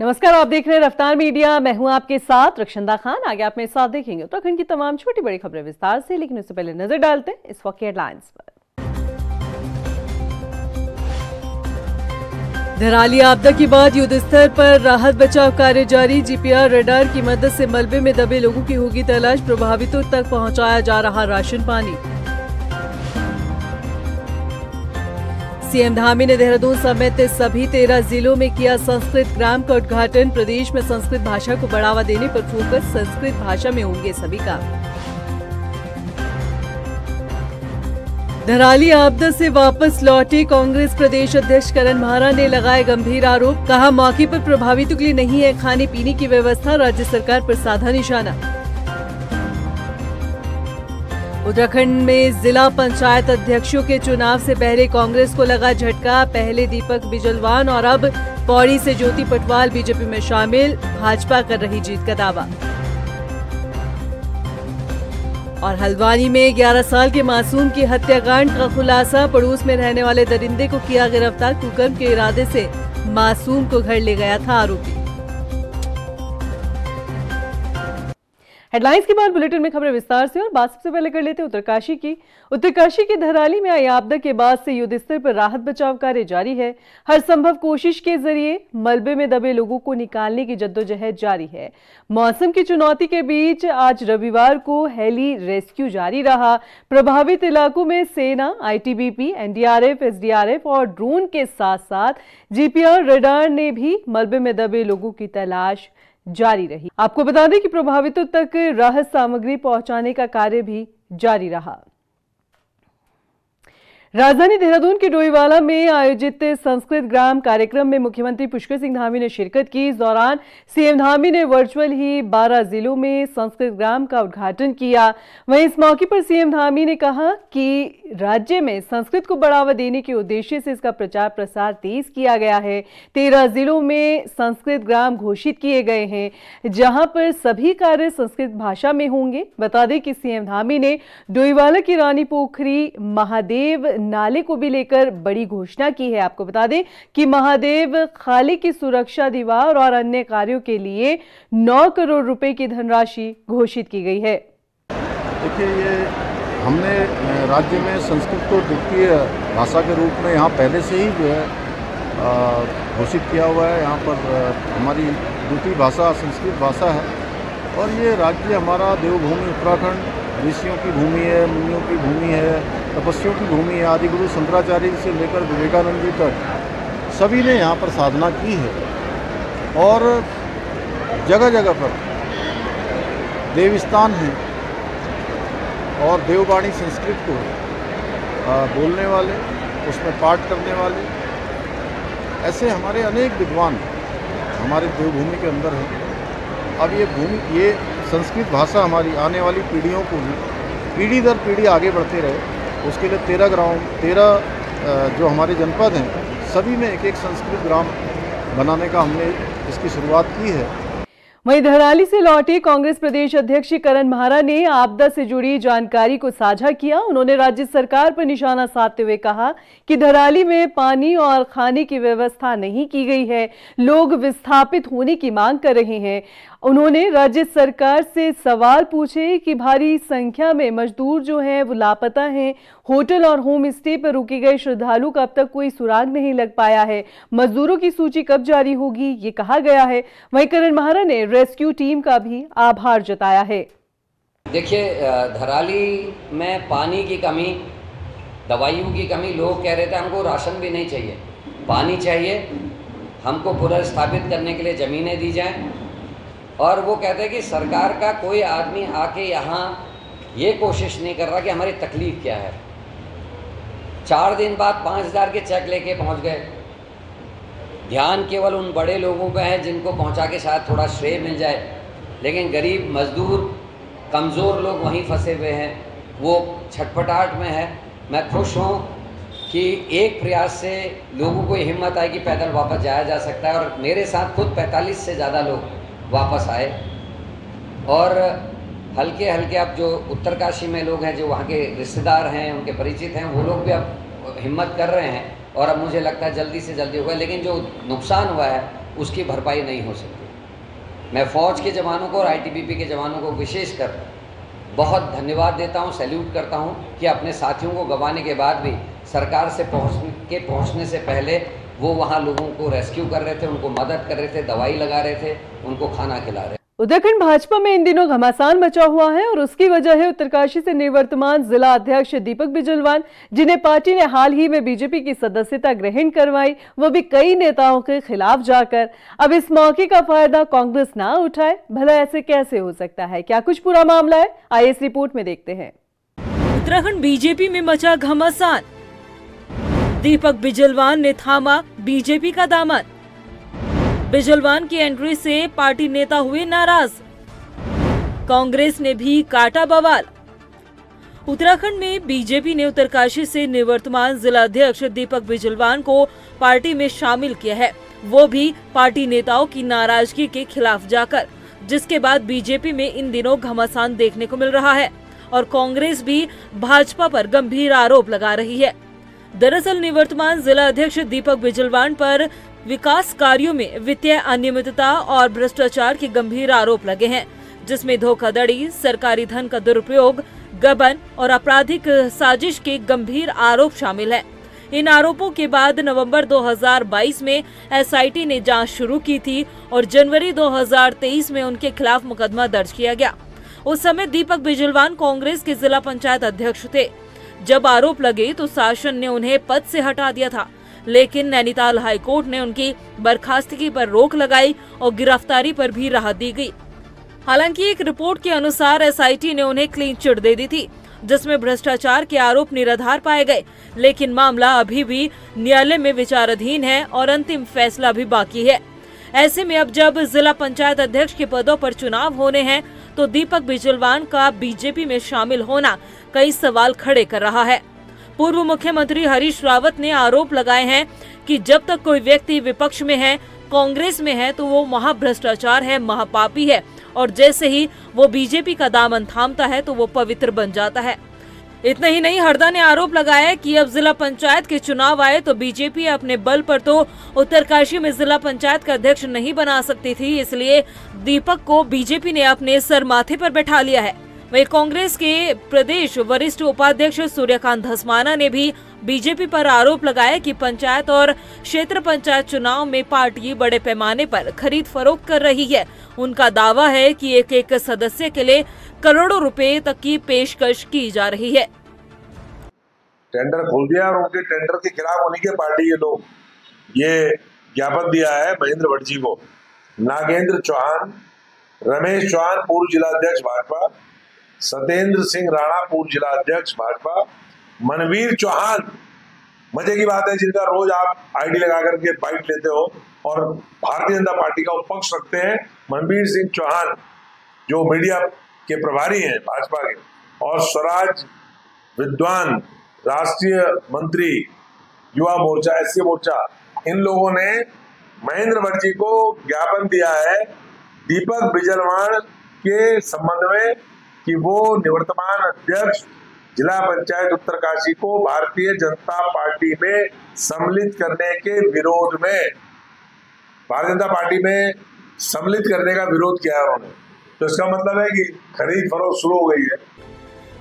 नमस्कार, आप देख रहे हैं रफ्तार मीडिया। मैं हूं आपके साथ रक्षंदा खान। आगे आप मेरे साथ देखेंगे उत्तराखंड की तमाम छोटी बड़ी खबरें विस्तार से, लेकिन उससे पहले नजर डालते हैं इस वक्त की हेडलाइंस पर। धराली आपदा के बाद युद्ध स्तर पर राहत बचाव कार्य जारी। जीपीआर रडार की मदद से मलबे में दबे लोगों की होगी तलाश। प्रभावितों तक पहुंचाया जा रहा राशन पानी। सीएम धामी ने देहरादून समेत सभी 13 जिलों में किया संस्कृत ग्राम का उद्घाटन। प्रदेश में संस्कृत भाषा को बढ़ावा देने पर फोकस। संस्कृत भाषा में होंगे सभी काम। धराली आपदा से वापस लौटे कांग्रेस प्रदेश अध्यक्ष करण महारा ने लगाए गंभीर आरोप। कहा, मौके पर प्रभावितों के लिए नहीं है खाने पीने की व्यवस्था। राज्य सरकार पर साधा निशाना। उत्तराखंड में जिला पंचायत अध्यक्षों के चुनाव से पहले कांग्रेस को लगा झटका। पहले दीपक बिजलवान और अब पौड़ी से ज्योति पटवाल बीजेपी में शामिल। भाजपा कर रही जीत का दावा। और हल्द्वानी में 11 साल के मासूम की हत्याकांड का खुलासा। पड़ोस में रहने वाले दरिंदे को किया गिरफ्तार। कुकर्म के इरादे से मासूम को घर ले गया था आरोपी। हेडलाइंस के बाद बुलेटिन में खबरें विस्तार से। और बात सबसे पहले कर लेते हैं उत्तरकाशी की। उत्तरकाशी के धराली में आई आपदा के बाद से युद्ध स्तर पर राहत बचाव कार्य जारी है। हर संभव कोशिश के जरिए मलबे में दबे लोगों को निकालने की जद्दोजहद जारी है। मौसम की चुनौती के बीच आज रविवार को हेली रेस्क्यू जारी रहा। प्रभावित इलाकों में सेना, आईटीबीपी, एनडीआरएफ, एसडीआरएफ और ड्रोन के साथ साथ जीपीआर रडार ने भी मलबे में दबे लोगों की तलाश जारी रही। आपको बता दें कि प्रभावितों तक राहत सामग्री पहुंचाने का कार्य भी जारी रहा। राजधानी देहरादून के डोईवाला में आयोजित संस्कृत ग्राम कार्यक्रम में मुख्यमंत्री पुष्कर सिंह धामी ने शिरकत की। इस दौरान सीएम धामी ने वर्चुअल ही 12 जिलों में संस्कृत ग्राम का उद्घाटन किया। वहीं इस मौके पर सीएम धामी ने कहा कि राज्य में संस्कृत को बढ़ावा देने के उद्देश्य से इसका प्रचार प्रसार तेज किया गया है। 13 जिलों में संस्कृत ग्राम घोषित किए गए हैं, जहां पर सभी कार्य संस्कृत भाषा में होंगे। बता दें कि सीएम धामी ने डोईवाला की रानी पोखरी महादेव नाले को भी लेकर बड़ी घोषणा की है। आपको बता दें कि महादेव खाली की सुरक्षा, दीवार और अन्य कार्यों के लिए 9 करोड़ रुपए की धनराशि घोषित की गई है। देखिए, ये हमने राज्य में संस्कृत को द्वितीय भाषा के रूप में यहाँ पहले से ही जो है घोषित किया हुआ है। यहाँ पर हमारी द्वितीय भाषा संस्कृत भाषा है और ये राज्य हमारा देवभूमि उत्तराखंड ऋषियों की भूमि है, मुनियों की भूमि है, तपस्वियों की भूमि है। आदिगुरु शंकराचार्य से लेकर विवेकानंद जी तक सभी ने यहाँ पर साधना की है और जगह जगह पर देवस्थान हैं और देववाणी संस्कृत को बोलने वाले, उसमें पाठ करने वाले, ऐसे हमारे अनेक विद्वान हमारे देवभूमि के अंदर हैं। अब ये संस्कृत भाषा हमारी आने वाली पीढ़ियों को भी पीढ़ी दर पीढ़ी आगे बढ़ते रहे, उसके लिए 13 जो हमारे जनपद हैं सभी में एक संस्कृत ग्राम बनाने का हमने इसकी शुरुआत की है। वहीं धराली से लौटे कांग्रेस प्रदेश अध्यक्ष करण महारा ने आपदा से जुड़ी जानकारी को साझा किया। उन्होंने राज्य सरकार पर निशाना साधते हुए कहा कि धराली में पानी और खाने की व्यवस्था नहीं की गई है। लोग विस्थापित होने की मांग कर रहे हैं। उन्होंने राज्य सरकार से सवाल पूछे कि भारी संख्या में मजदूर जो हैं वो लापता हैं। होटल और होम स्टे पर रुके गए श्रद्धालु का अब तक कोई सुराग नहीं लग पाया है। मजदूरों की सूची कब जारी होगी, ये कहा गया है। वहीं करण महारा ने रेस्क्यू टीम का भी आभार जताया है। देखिए, धराली में पानी की कमी, दवाइयों की कमी, लोग कह रहे थे हमको राशन भी नहीं चाहिए, पानी चाहिए, हमको पुनर्स्थापित करने के लिए ज़मीनें दी जाएं। और वो कहते हैं कि सरकार का कोई आदमी आके यहाँ ये कोशिश नहीं कर रहा कि हमारी तकलीफ़ क्या है। 4 दिन बाद 5,000 के चेक लेके पहुँच गए। ध्यान केवल उन बड़े लोगों पे है जिनको पहुँचा के शायद थोड़ा श्रेय मिल जाए, लेकिन गरीब मजदूर, कमज़ोर लोग वहीं फंसे हुए हैं, वो छटपटाहट में है। मैं खुश हूँ कि एक प्रयास से लोगों को हिम्मत आई कि पैदल वापस जाया जा सकता है और मेरे साथ खुद 45 से ज़्यादा लोग वापस आए। और हल्के हल्के अब जो उत्तरकाशी में लोग हैं, जो वहाँ के रिश्तेदार हैं, उनके परिचित हैं, वो लोग भी अब हिम्मत कर रहे हैं और अब मुझे लगता है जल्दी से जल्दी होगा। लेकिन जो नुकसान हुआ है उसकी भरपाई नहीं हो सकती। मैं फ़ौज के जवानों को और आईटीबीपी के जवानों को विशेषकर बहुत धन्यवाद देता हूं, सैल्यूट करता हूं कि अपने साथियों को गंवाने के बाद भी सरकार से पहुंचने से पहले वो वहां लोगों को रेस्क्यू कर रहे थे, उनको मदद कर रहे थे, दवाई लगा रहे थे, उनको खाना खिला रहे थे। उत्तराखंड भाजपा में इन दिनों घमासान मचा हुआ है और उसकी वजह है उत्तरकाशी से निवर्तमान जिला अध्यक्ष दीपक बिजलवान, जिन्हें पार्टी ने हाल ही में बीजेपी की सदस्यता ग्रहण करवाई, वो भी कई नेताओं के खिलाफ जाकर। अब इस मौके का फायदा कांग्रेस ना उठाए, भला ऐसे कैसे हो सकता है? क्या कुछ पूरा मामला है, आइए इस रिपोर्ट में देखते हैं। उत्तराखंड बीजेपी में मचा घमासान, दीपक बिजलवान ने थामा बीजेपी का दामन। बिजलवान की एंट्री से पार्टी नेता हुए नाराज, कांग्रेस ने भी काटा बवाल। उत्तराखंड में बीजेपी ने उत्तरकाशी से निवर्तमान जिला अध्यक्ष दीपक बिजलवान को पार्टी में शामिल किया है, वो भी पार्टी नेताओं की नाराजगी के खिलाफ जाकर, जिसके बाद बीजेपी में इन दिनों घमासान देखने को मिल रहा है और कांग्रेस भी भाजपा पर गंभीर आरोप लगा रही है। दरअसल निवर्तमान जिला अध्यक्ष दीपक बिजलवान पर विकास कार्यों में वित्तीय अनियमितता और भ्रष्टाचार के गंभीर आरोप लगे हैं, जिसमें धोखाधड़ी, सरकारी धन का दुरुपयोग, गबन और आपराधिक साजिश के गंभीर आरोप शामिल हैं। इन आरोपों के बाद नवंबर 2022 में एसआईटी ने जांच शुरू की थी और जनवरी 2023 में उनके खिलाफ मुकदमा दर्ज किया गया। उस समय दीपक बिजलवान कांग्रेस के जिला पंचायत अध्यक्ष थे। जब आरोप लगे तो शासन ने उन्हें पद से हटा दिया था, लेकिन नैनीताल हाईकोर्ट ने उनकी बर्खास्तगी पर रोक लगाई और गिरफ्तारी पर भी राहत दी गई। हालांकि एक रिपोर्ट के अनुसार एसआईटी ने उन्हें क्लीन चिट दे दी थी, जिसमें भ्रष्टाचार के आरोप निराधार पाए गए, लेकिन मामला अभी भी न्यायालय में विचाराधीन है और अंतिम फैसला भी बाकी है। ऐसे में अब जब जिला पंचायत अध्यक्ष के पदों पर चुनाव होने हैं, तो दीपक बिजलवान का बीजेपी में शामिल होना कई सवाल खड़े कर रहा है। पूर्व मुख्यमंत्री हरीश रावत ने आरोप लगाए हैं कि जब तक कोई व्यक्ति विपक्ष में है, कांग्रेस में है, तो वो महाभ्रष्टाचार है, महापापी है, और जैसे ही वो बीजेपी का दामन थामता है तो वो पवित्र बन जाता है। इतना ही नहीं, हरदा ने आरोप लगाया कि अब जिला पंचायत के चुनाव आए तो बीजेपी अपने बल पर तो उत्तरकाशी में जिला पंचायत का अध्यक्ष नहीं बना सकती थी, इसलिए दीपक को बीजेपी ने अपने सर माथे पर बैठा लिया है। वहीं कांग्रेस के प्रदेश वरिष्ठ उपाध्यक्ष सूर्यकांत धस्माना ने भी बीजेपी पर आरोप लगाया कि पंचायत और क्षेत्र पंचायत चुनाव में पार्टी बड़े पैमाने पर खरीद फरोख्त कर रही है। उनका दावा है कि एक एक सदस्य के लिए करोड़ों रुपए तक की पेशकश की जा रही है। टेंडर खोल दिया और उनके टेंडर के खिलाफ उन्हीं के पार्टी के लोग ये ज्ञापन दिया है महेंद्र भट्ट जी को। नागेंद्र चौहान, रमेश चौहान पूर्व जिला अध्यक्ष भाजपा, सत्येंद्र सिंह राणा पूर्व जिला अध्यक्ष भाजपा, मनवीर चौहान, मजे की बात है, जिनका रोज आप आईडी लगा करके बाइट लेते हो और भारतीय जनता पार्टी का पक्ष रखते हैं, मनवीर सिंह चौहान जो मीडिया के प्रभारी हैं भाजपा के, और स्वराज विद्वान, राष्ट्रीय मंत्री, युवा मोर्चा, एससी मोर्चा, इन लोगों ने महेंद्र भट्ट जी को ज्ञापन दिया है दीपक बिजलवान के संबंध में कि वो निवर्तमान अध्यक्ष जिला पंचायत उत्तरकाशी को भारतीय जनता पार्टी में सम्मिलित करने के विरोध में, भारतीय जनता पार्टी में सम्मिलित करने का विरोध किया है उन्होंने। तो इसका मतलब है कि खरीद फरोख्त शुरू हो गई है।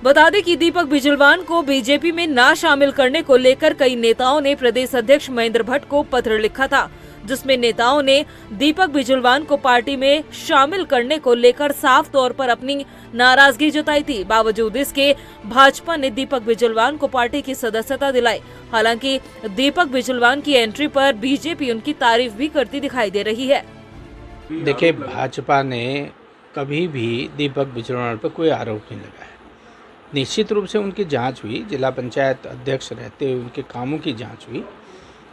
बता दें कि दीपक बिजलवान को बीजेपी में ना शामिल करने को लेकर कई नेताओं ने प्रदेश अध्यक्ष महेंद्र भट्ट को पत्र लिखा था, जिसमें नेताओं ने दीपक बिजलवान को पार्टी में शामिल करने को लेकर साफ तौर पर अपनी नाराजगी जताई थी। बावजूद इसके भाजपा ने दीपक बिजलवान को पार्टी की सदस्यता दिलाई। हालांकि दीपक बिजलवान की एंट्री पर बीजेपी उनकी तारीफ भी करती दिखाई दे रही है। देखिए, भाजपा ने कभी भी दीपक बिजलवान पर कोई आरोप नहीं लगाया। निश्चित रूप से उनकी जांच हुई, जिला पंचायत अध्यक्ष रहते हुए उनके कामों की जांच हुई,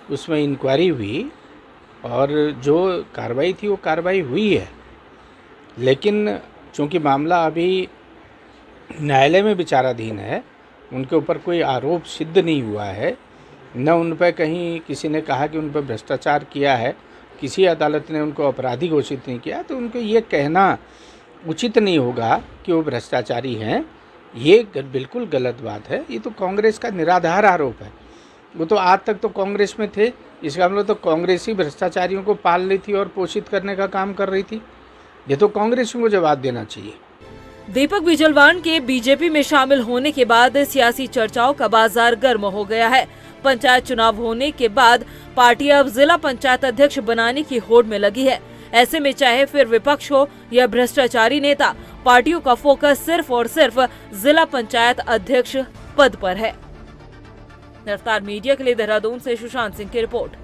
उसमें इंक्वायरी हुई और जो कार्रवाई थी वो कार्रवाई हुई है। लेकिन चूँकि मामला अभी न्यायालय में विचाराधीन है, उनके ऊपर कोई आरोप सिद्ध नहीं हुआ है, न उन पर कहीं किसी ने कहा कि उन पर भ्रष्टाचार किया है, किसी अदालत ने उनको अपराधी घोषित नहीं किया, तो उनको ये कहना उचित नहीं होगा कि वो भ्रष्टाचारी हैं। ये बिल्कुल गलत बात है। ये तो कांग्रेस का निराधार आरोप है। वो तो आज तक तो कांग्रेस में थे, इसका मतलब तो कांग्रेस ही भ्रष्टाचारियों को पाल रही थी और पोषित करने का काम कर रही थी। ये तो कांग्रेस को जवाब देना चाहिए। दीपक बिजलवान के बीजेपी में शामिल होने के बाद सियासी चर्चाओं का बाजार गर्म हो गया है। पंचायत चुनाव होने के बाद पार्टी अब जिला पंचायत अध्यक्ष बनाने की होड़ में लगी है। ऐसे में चाहे फिर विपक्ष हो या भ्रष्टाचारी नेता, पार्टियों का फोकस सिर्फ और सिर्फ जिला पंचायत अध्यक्ष पद पर है। रफ्तार मीडिया के लिए देहरादून से सुशांत सिंह की रिपोर्ट।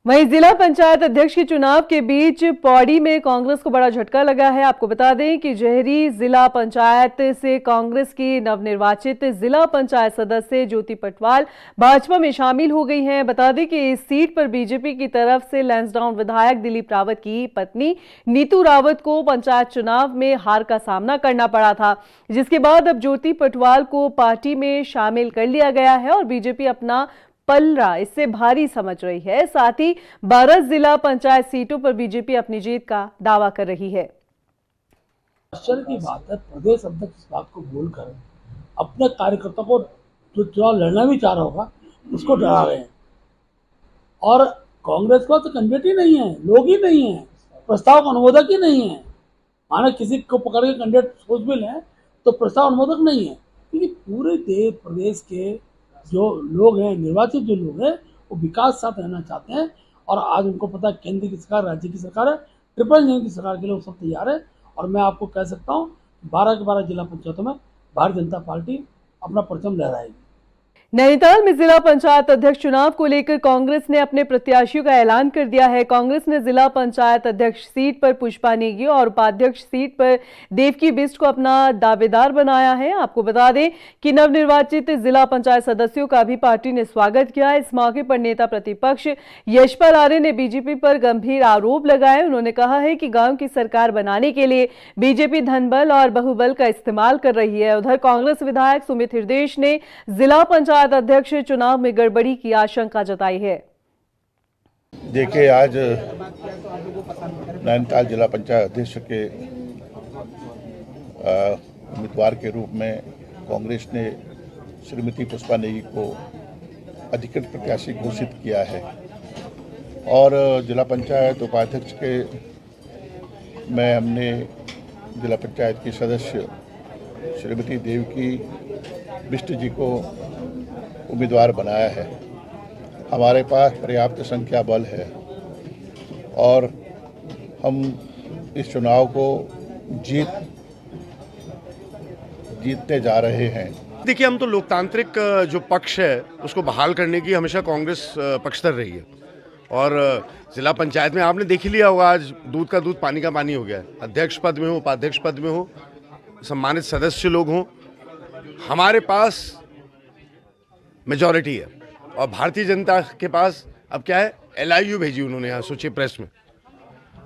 वहीं जिला पंचायत अध्यक्ष के चुनाव के बीच पौड़ी में कांग्रेस को बड़ा झटका लगा है। आपको बता दें कि जहरी जिला पंचायत से कांग्रेस की नवनिर्वाचित जिला पंचायत सदस्य ज्योति पटवाल भाजपा में शामिल हो गई हैं। बता दें कि इस सीट पर बीजेपी की तरफ से लैंसडाउन विधायक दिलीप रावत की पत्नी नीतू रावत को पंचायत चुनाव में हार का सामना करना पड़ा था, जिसके बाद अब ज्योति पटवाल को पार्टी में शामिल कर लिया गया है और बीजेपी अपना पलड़ा इससे भारी समझ रही है। साथ ही 12 जिला पंचायत सीटों पर बीजेपी अपनी जीत का दावा कर रही है। आश्चर्य की बात है, प्रदेश अध्यक्ष इस बात को बोलकर अपने कार्यकर्ता को जो चुनाव लड़ना भी चाह रहा होगा उसको डरा रहे हैं। और कांग्रेस को तो कैंडिडेट ही नहीं है, लोग ही नहीं है, प्रस्ताव का अनुमोदक ही नहीं है। माना किसी को पकड़ के कैंडिडेट सोच भी लें तो प्रस्ताव अनुमोदक नहीं है, क्योंकि पूरे देश प्रदेश के जो लोग हैं, निर्वाचित जो लोग हैं, वो विकास साथ रहना चाहते हैं। और आज उनको पता है केंद्र की सरकार, राज्य की सरकार है, ट्रिपल इंजन की सरकार के लिए वो सब तैयार है। और मैं आपको कह सकता हूँ 12 के 12 जिला पंचायतों में भारतीय जनता पार्टी अपना परचम लहराएगी। नैनीताल में जिला पंचायत अध्यक्ष चुनाव को लेकर कांग्रेस ने अपने प्रत्याशियों का ऐलान कर दिया है। कांग्रेस ने जिला पंचायत अध्यक्ष सीट पर पुष्पा नेगी और उपाध्यक्ष सीट पर देवकी बिष्ट को अपना दावेदार बनाया है। आपको बता दें कि नवनिर्वाचित जिला पंचायत सदस्यों का भी पार्टी ने स्वागत किया। इस मौके पर नेता प्रतिपक्ष यशपाल आर्य ने बीजेपी पर गंभीर आरोप लगाए। उन्होंने कहा है कि गांव की सरकार बनाने के लिए बीजेपी धनबल और बहुबल का इस्तेमाल कर रही है। उधर कांग्रेस विधायक सुमित हृदयेश ने जिला पंचायत अध्यक्ष चुनाव में गड़बड़ी की आशंका जताई है। देखिए, आज नैनीताल जिला पंचायत अध्यक्ष के उम्मीदवार के रूप में कांग्रेस ने श्रीमती पुष्पा नेगी को अधिकृत प्रत्याशी घोषित किया है और जिला पंचायत उपाध्यक्ष के में हमने जिला पंचायत की सदस्य श्रीमती देवकी बिष्ट जी को उम्मीदवार बनाया है। हमारे पास पर्याप्त संख्या बल है और हम इस चुनाव को जीतते जा रहे हैं। देखिए, हम तो लोकतांत्रिक जो पक्ष है उसको बहाल करने की हमेशा कांग्रेस पक्षधर रही है। और जिला पंचायत में आपने देख ही लिया होगा, आज दूध का दूध पानी का पानी हो गया है। अध्यक्ष पद में हो, उपाध्यक्ष पद में हो, सम्मानित सदस्य लोग हों, हमारे पास मेजॉरिटी है। और भारतीय जनता के पास अब क्या है, LIU भेजी उन्होंने यहाँ सोचिए प्रेस में।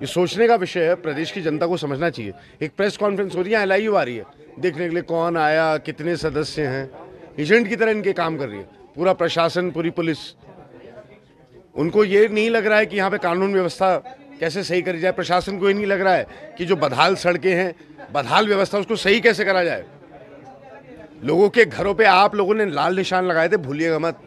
ये सोचने का विषय है, प्रदेश की जनता को समझना चाहिए। एक प्रेस कॉन्फ्रेंस हो रही है, LIU आ रही है देखने के लिए कौन आया, कितने सदस्य हैं, एजेंट की तरह इनके काम कर रही है पूरा प्रशासन, पूरी पुलिस। उनको ये नहीं लग रहा है कि यहाँ पे कानून व्यवस्था कैसे सही करी जाए। प्रशासन को ये नहीं लग रहा है कि जो बदहाल सड़कें हैं, बदहाल व्यवस्था, उसको सही कैसे करा जाए। लोगों के घरों पे आप लोगों ने लाल निशान लगाए थे, भूलिएगा मत।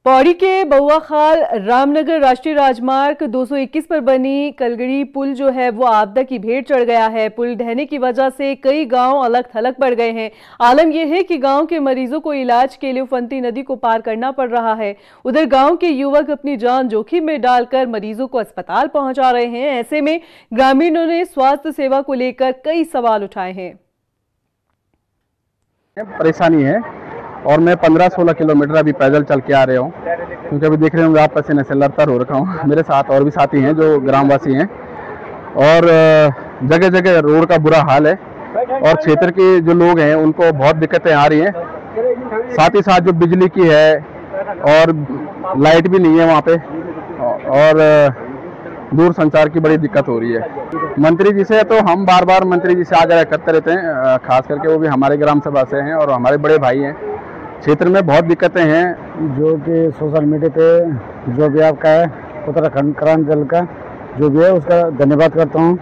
पौड़ी के बउआखाल रामनगर राष्ट्रीय राजमार्ग 221 पर बनी कलगड़ी पुल जो है वो आपदा की भेंट चढ़ गया है। पुल ढहने की वजह से कई गांव अलग थलग पड़ गए हैं। आलम यह है कि गांव के मरीजों को इलाज के लिए उफनती नदी को पार करना पड़ रहा है। उधर गांव के युवक अपनी जान जोखिम में डालकर मरीजों को अस्पताल पहुंचा रहे हैं। ऐसे में ग्रामीणों ने स्वास्थ्य सेवा को लेकर कई सवाल उठाए हैं। परेशानी है और मैं 15-16 किलोमीटर अभी पैदल चल के आ रहा हूँ, क्योंकि अभी देख रहे होंगे आप पसीने से लरतर हो रखा हूँ। मेरे साथ और भी साथी हैं जो ग्रामवासी हैं और जगह जगह रोड का बुरा हाल है और क्षेत्र के जो लोग हैं उनको बहुत दिक्कतें आ रही हैं। साथ ही साथ जो बिजली की है और लाइट भी नहीं है वहाँ पे और दूर संचार की बड़ी दिक्कत हो रही है। मंत्री जी से तो हम बार बार मंत्री जी से आग्रह करते रहते हैं, खास करके वो भी हमारे ग्राम सभा से हैं और हमारे बड़े भाई हैं। क्षेत्र में बहुत दिक्कतें हैं जो कि सोशल मीडिया पे जो भी आपका है उत्तराखंड क्रांतिदल का जो भी है उसका धन्यवाद करता हूँ।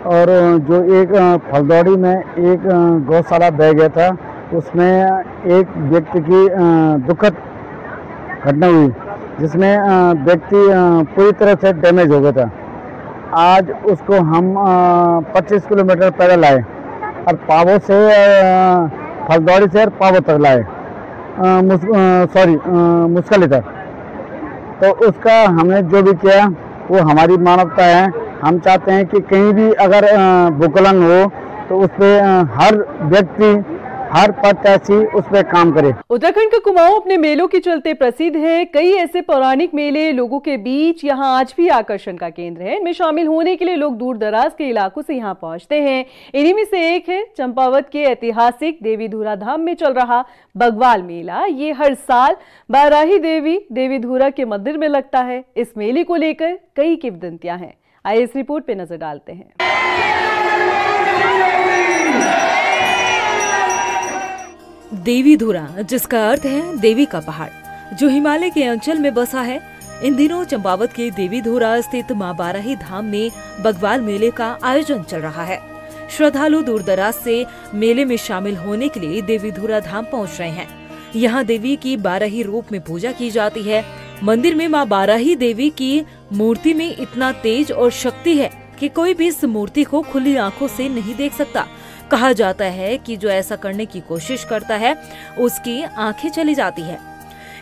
और जो एक फलदौड़ी में एक गौशाला बह गया था, उसमें एक व्यक्ति की दुखद घटना हुई जिसमें व्यक्ति पूरी तरह से डैमेज हो गया था। आज उसको हम 25 किलोमीटर पैदल आए और पावो से फलदौड़ी से पावो तक लाए, मुस्कली तक। तो उसका हमने जो भी किया वो हमारी मानवता है। हम चाहते हैं कि कहीं भी अगर भूस्खलन हो तो उस पर हर व्यक्ति, हर प्रत्याशी उस पर काम करे। उत्तराखंड का कुमाऊं अपने मेलों के चलते प्रसिद्ध है। कई ऐसे पौराणिक मेले लोगों के बीच यहां आज भी आकर्षण का केंद्र है। इनमें शामिल होने के लिए लोग दूर दराज के इलाकों से यहां पहुंचते हैं। इन्हीं में से एक है चंपावत के ऐतिहासिक देवीधुरा धाम में चल रहा बगवाल मेला। ये हर साल बाराही देवी देवीधुरा के मंदिर में लगता है। इस मेले को लेकर कई किंवदंतियां हैं। आइए इस रिपोर्ट पे नजर डालते हैं। देवीधुरा, जिसका अर्थ है देवी का पहाड़, जो हिमालय के अंचल में बसा है। इन दिनों चंपावत के देवीधुरा स्थित मां बाराही धाम में बगवाल मेले का आयोजन चल रहा है। श्रद्धालु दूर दराज से मेले में शामिल होने के लिए देवीधुरा धाम पहुंच रहे हैं। यहाँ देवी की बाराही रूप में पूजा की जाती है। मंदिर में मां बाराही देवी की मूर्ति में इतना तेज और शक्ति है कि कोई भी इस मूर्ति को खुली आंखों से नहीं देख सकता। कहा जाता है कि जो ऐसा करने की कोशिश करता है उसकी आंखें चली जाती है।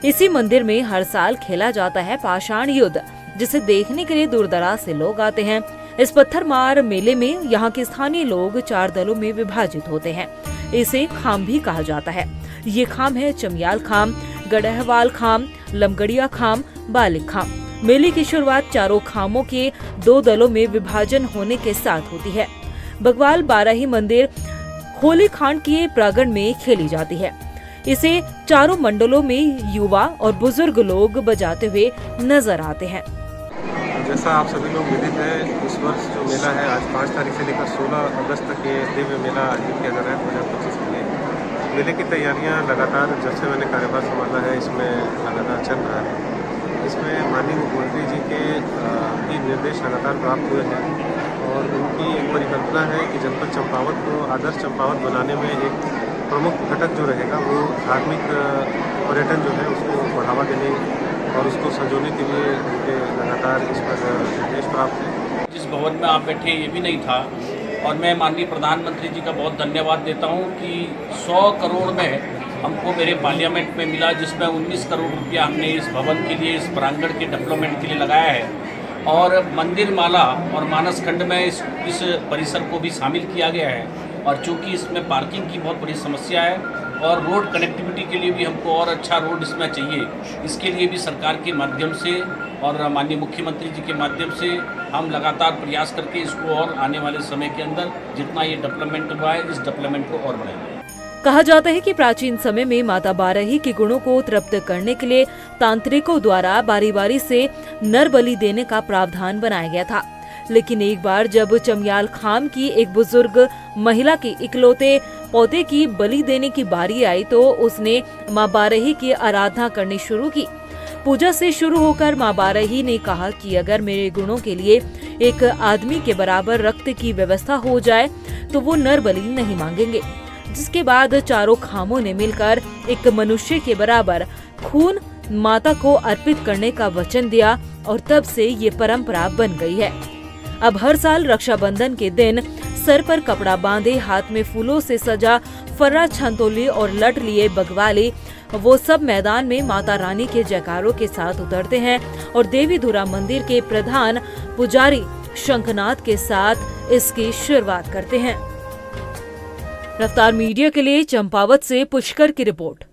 इसी मंदिर में हर साल खेला जाता है पाषाण युद्ध, जिसे देखने के लिए दूर दराज से लोग आते हैं। इस पत्थरमार मेले में यहाँ के स्थानीय लोग 4 दलों में विभाजित होते हैं। इसे खाम भी कहा जाता है। ये खाम है चमियाल खाम, गढ़हवाल खाम, लमगड़िया खाम, बालिक खाम। मेले की शुरुआत चारों खामों के 2 दलों में विभाजन होने के साथ होती है। बगवाल बाराही मंदिर होली खांड के प्रांगण में खेली जाती है। इसे चारों मंडलों में युवा और बुजुर्ग लोग बजाते हुए नजर आते हैं। जैसा आप सभी लोग विदित है, इस वर्ष जो मेला है आज 5 तारीख से लेकर 16 अगस्त तक ये दिव्य मेला आयोजित किया जा रहा है 2025 के लिए। मेले की तैयारियां लगातार जब से मैंने कार्यभार संभाला है इसमें लगातार चल रहा है। इसमें माननीय मुख्यमंत्री जी के निर्देश लगातार प्राप्त हुए हैं और उनकी एक परिकल्पना है कि जनपद चंपावत को आदर्श चंपावत बनाने में एक प्रमुख घटक जो रहेगा वो धार्मिक पर्यटन जो है उसको बढ़ावा देने और उसको संजोने के लिए उनके लगातार इस पर निर्देश प्राप्त है। जिस भवन में आप बैठे ये भी नहीं था और मैं माननीय प्रधानमंत्री जी का बहुत धन्यवाद देता हूँ कि 100 करोड़ में हमको मेरे पार्लियामेंट में मिला, जिसमें 19 करोड़ रुपया हमने इस भवन के लिए, इस प्रांगण के डेवलपमेंट के लिए लगाया है और मंदिर माला और मानस खंड में इस परिसर को भी शामिल किया गया है। और चूंकि इसमें पार्किंग की बहुत बड़ी समस्या है और रोड कनेक्टिविटी के लिए भी हमको और अच्छा रोड इसमें चाहिए, इसके लिए भी सरकार के माध्यम से और माननीय मुख्यमंत्री जी के माध्यम से हम लगातार प्रयास करके इसको और आने वाले समय के अंदर जितना ये डेवलपमेंट हुआ है इस डेवलपमेंट को और बढ़ाएंगे। कहा जाता है कि प्राचीन समय में माता बाराही के गुणों को तृप्त करने के लिए तांत्रिकों द्वारा बारी बारी से नर बलि देने का प्रावधान बनाया गया था। लेकिन एक बार जब चमियाल खाम की एक बुजुर्ग महिला के इकलौते पौधे की बलि देने की बारी आई तो उसने मां बाराही की आराधना करनी शुरू की। पूजा से शुरू होकर मां बाराही ने कहा कि अगर मेरे गुणों के लिए एक आदमी के बराबर रक्त की व्यवस्था हो जाए तो वो नर बलि नहीं मांगेंगे। जिसके बाद चारों खामों ने मिलकर एक मनुष्य के बराबर खून माता को अर्पित करने का वचन दिया और तब से ये परंपरा बन गई है। अब हर साल रक्षाबंधन के दिन सर पर कपड़ा बांधे, हाथ में फूलों से सजा फर्रा, छंतोली और लट लिए बगवाली वो सब मैदान में माता रानी के जयकारों के साथ उतरते हैं और देवीधुरा मंदिर के प्रधान पुजारी शंखनाद के साथ इसकी शुरुआत करते हैं। रफ्तार मीडिया के लिए चंपावत से पुष्कर की रिपोर्ट।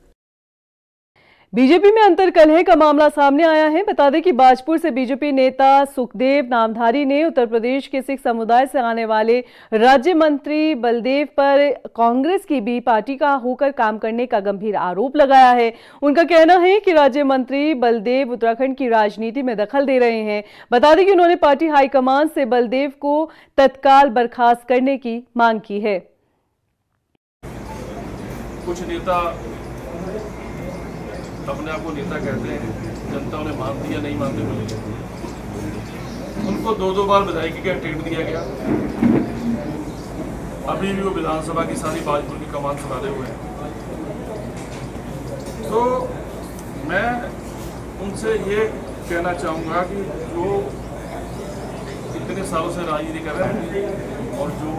बीजेपी में अंतर्कलह का मामला सामने आया है। बता दें कि बाजपुर से बीजेपी नेता सुखदेव नामधारी ने उत्तर प्रदेश के सिख समुदाय से आने वाले राज्य मंत्री बलदेव पर कांग्रेस की भी पार्टी का होकर काम करने का गंभीर आरोप लगाया है। उनका कहना है कि राज्य मंत्री बलदेव उत्तराखंड की राजनीति में दखल दे रहे हैं। बता दें कि उन्होंने पार्टी हाईकमान से बलदेव को तत्काल बर्खास्त करने की मांग की है। कुछ नेता अपने आप को नेता कहते हैं, जनता उन्हें मानती या नहीं मानती मुझे। उनको 2 बार विधायकी का टिकट दिया गया, अभी भी वो विधानसभा की सारी बाजपुर की कमान संभाले हुए हैं। तो मैं उनसे ये कहना चाहूँगा कि जो इतने सालों से राजनीति कर रहे हैं और जो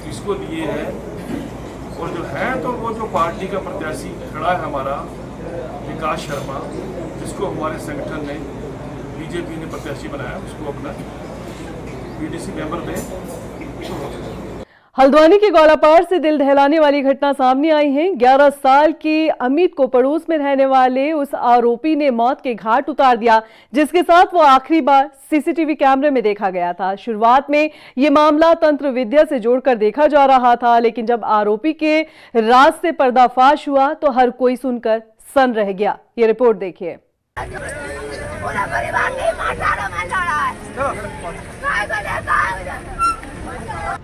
इसको लिए है और जो है, तो वो जो पार्टी का प्रत्याशी खड़ा है हमारा विकास शर्मा, जिसको हमारे संगठन ने बीजेपी ने प्रत्याशी बनाया, उसको अपना बीडीसी मेंबर दें। हल्द्वानी के गौलापार से दिल दहलाने वाली घटना सामने आई है। 11 साल के अमित को पड़ोस में रहने वाले उस आरोपी ने मौत के घाट उतार दिया, जिसके साथ वो आखिरी बार सीसीटीवी कैमरे में देखा गया था। शुरुआत में ये मामला तंत्र विद्या से जोड़कर देखा जा रहा था, लेकिन जब आरोपी के राज से पर्दाफाश हुआ तो हर कोई सुनकर सन रह गया। ये रिपोर्ट देखिए।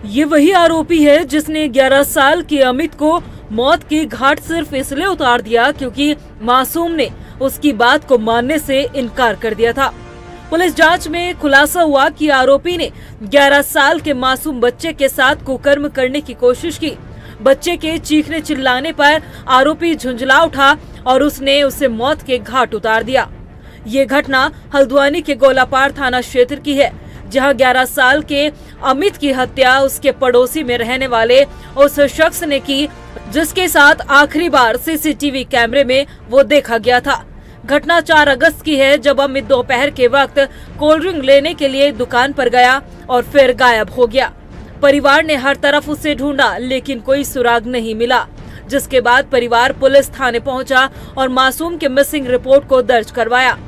ये वही आरोपी है जिसने 11 साल के अमित को मौत के घाट सिर्फ इसलिए उतार दिया क्योंकि मासूम ने उसकी बात को मानने से इनकार कर दिया था। पुलिस जांच में खुलासा हुआ कि आरोपी ने 11 साल के मासूम बच्चे के साथ कुकर्म करने की कोशिश की। बच्चे के चीखने चिल्लाने पर आरोपी झुंझला उठा और उसने उसे मौत के घाट उतार दिया। ये घटना हल्द्वानी के गौलापार थाना क्षेत्र की है, जहां 11 साल के अमित की हत्या उसके पड़ोसी में रहने वाले उस शख्स ने की, जिसके साथ आखिरी बार सीसीटीवी कैमरे में वो देखा गया था। घटना 4 अगस्त की है, जब अमित दोपहर के वक्त कोल्ड ड्रिंक लेने के लिए दुकान पर गया और फिर गायब हो गया। परिवार ने हर तरफ उसे ढूंढा, लेकिन कोई सुराग नहीं मिला, जिसके बाद परिवार पुलिस थाने पहुंचा और मासूम के मिसिंग रिपोर्ट को दर्ज करवाया।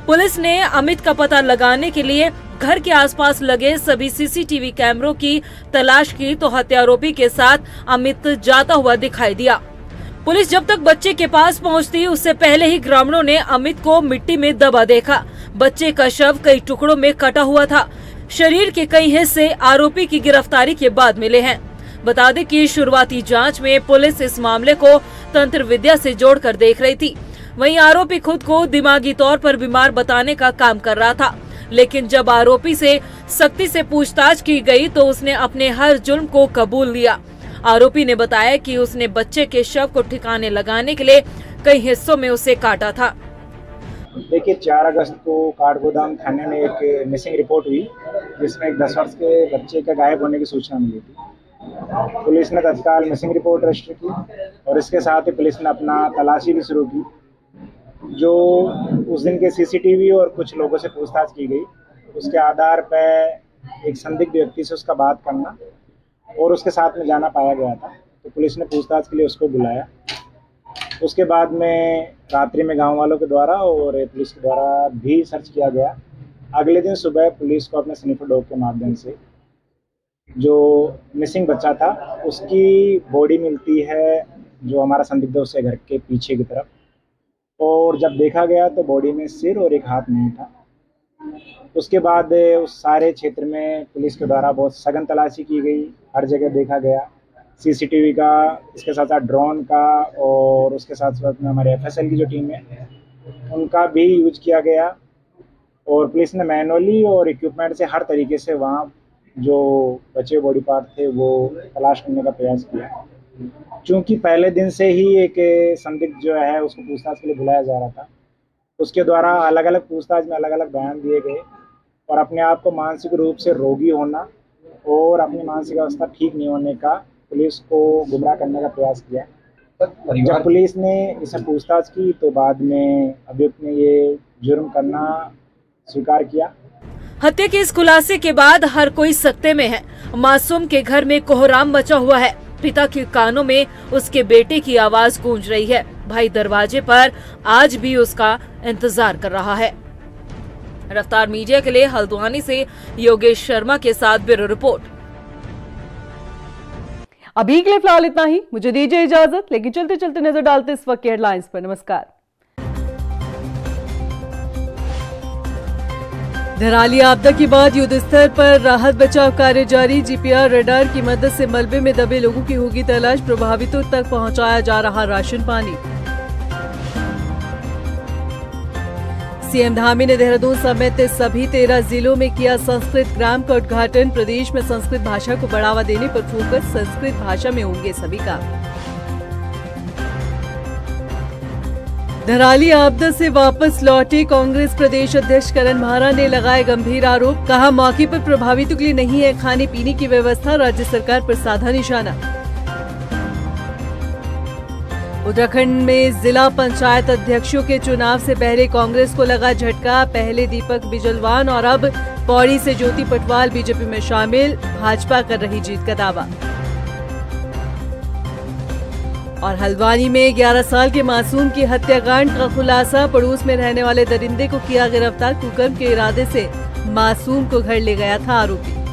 पुलिस ने अमित का पता लगाने के लिए घर के आसपास लगे सभी सीसीटीवी कैमरों की तलाश की, तो हत्यारोपी के साथ अमित जाता हुआ दिखाई दिया। पुलिस जब तक बच्चे के पास पहुंचती, उससे पहले ही ग्रामीणों ने अमित को मिट्टी में दबा देखा। बच्चे का शव कई टुकड़ों में कटा हुआ था। शरीर के कई हिस्से आरोपी की गिरफ्तारी के बाद मिले हैं। बता दें कि शुरुआती जांच में पुलिस इस मामले को तंत्र विद्या से जोड़कर देख रही थी। वहीं आरोपी खुद को दिमागी तौर पर बीमार बताने का काम कर रहा था, लेकिन जब आरोपी से सख्ती से पूछताछ की गई तो उसने अपने हर जुर्म को कबूल लिया। आरोपी ने बताया कि उसने बच्चे के शव को ठिकाने लगाने के लिए कई हिस्सों में उसे काटा था। देखिए, 4 अगस्त को काठगोदाम थाने में एक मिसिंग रिपोर्ट हुई, जिसमें एक 10 वर्ष के बच्चे के गायब होने की सूचना मिली थी। पुलिस ने तत्काल मिसिंग रिपोर्ट रजिस्टर की और इसके साथ ही पुलिस ने अपना तलाशी भी शुरू की। जो उस दिन के सीसीटीवी और कुछ लोगों से पूछताछ की गई, उसके आधार पर एक संदिग्ध व्यक्ति से उसका बात करना और उसके साथ में जाना पाया गया था, तो पुलिस ने पूछताछ के लिए उसको बुलाया। उसके बाद में रात्रि में गांव वालों के द्वारा और पुलिस के द्वारा भी सर्च किया गया। अगले दिन सुबह पुलिस को अपने स्निफर डॉग के माध्यम से जो मिसिंग बच्चा था उसकी बॉडी मिलती है, जो हमारा संदिग्ध उससे घर के पीछे की तरफ, और जब देखा गया तो बॉडी में सिर और एक हाथ नहीं था। उसके बाद उस सारे क्षेत्र में पुलिस के द्वारा बहुत सघन तलाशी की गई, हर जगह देखा गया, सीसीटीवी का, इसके साथ साथ ड्रोन का और उसके साथ साथ में हमारे एफएसएल की जो टीम है उनका भी यूज किया गया। और पुलिस ने मैनुअली और इक्विपमेंट से हर तरीके से वहाँ जो बचे बॉडी पार्ट थे वो तलाश करने का प्रयास किया। चूँकि पहले दिन से ही एक संदिग्ध जो है उसको पूछताछ के लिए बुलाया जा रहा था, उसके द्वारा अलग अलग पूछताछ में अलग अलग बयान दिए गए और अपने आप को मानसिक रूप से रोगी होना और अपनी मानसिक अवस्था ठीक नहीं होने का पुलिस को गुमराह करने का प्रयास किया। जब पुलिस ने इसे पूछताछ की तो बाद में अभियुक्त ने ये जुर्म करना स्वीकार किया। हत्या के इस खुलासे के बाद हर कोई सकते में है। मासूम के घर में कोहराम मचा हुआ है। पिता के कानों में उसके बेटे की आवाज गूंज रही है। भाई दरवाजे पर आज भी उसका इंतजार कर रहा है। रफ्तार मीडिया के लिए हल्द्वानी से योगेश शर्मा के साथ ब्यूरो रिपोर्ट। अभी के लिए फिलहाल इतना ही, मुझे दीजिए इजाजत, लेकिन चलते चलते नजर डालते इस वक्त की हेडलाइंस पर। नमस्कार। धराली आपदा के बाद युद्ध स्तर पर राहत बचाव कार्य जारी। जीपीआर रडार की मदद से मलबे में दबे लोगों की होगी तलाश। प्रभावितों तक पहुंचाया जा रहा राशन पानी। सीएम धामी ने देहरादून समेत सभी 13 जिलों में किया संस्कृत ग्राम का उद्घाटन। प्रदेश में संस्कृत भाषा को बढ़ावा देने पर फोकस, संस्कृत भाषा में होंगे सभी काम। धराली आपदा से वापस लौटे कांग्रेस प्रदेश अध्यक्ष करण म्हारा ने लगाए गंभीर आरोप। कहा, मौके पर प्रभावितों के लिए नहीं है खाने पीने की व्यवस्था, राज्य सरकार पर साधा निशाना। उत्तराखंड में जिला पंचायत अध्यक्षों के चुनाव से पहले कांग्रेस को लगा झटका। पहले दीपक बिजलवान और अब पौड़ी से ज्योति पटवाल बीजेपी में शामिल, भाजपा कर रही जीत का दावा। और हल्द्वानी में 11 साल के मासूम की हत्याकांड का खुलासा। पड़ोस में रहने वाले दरिंदे को किया गिरफ्तार। कुकर्म के इरादे से मासूम को घर ले गया था आरोपी।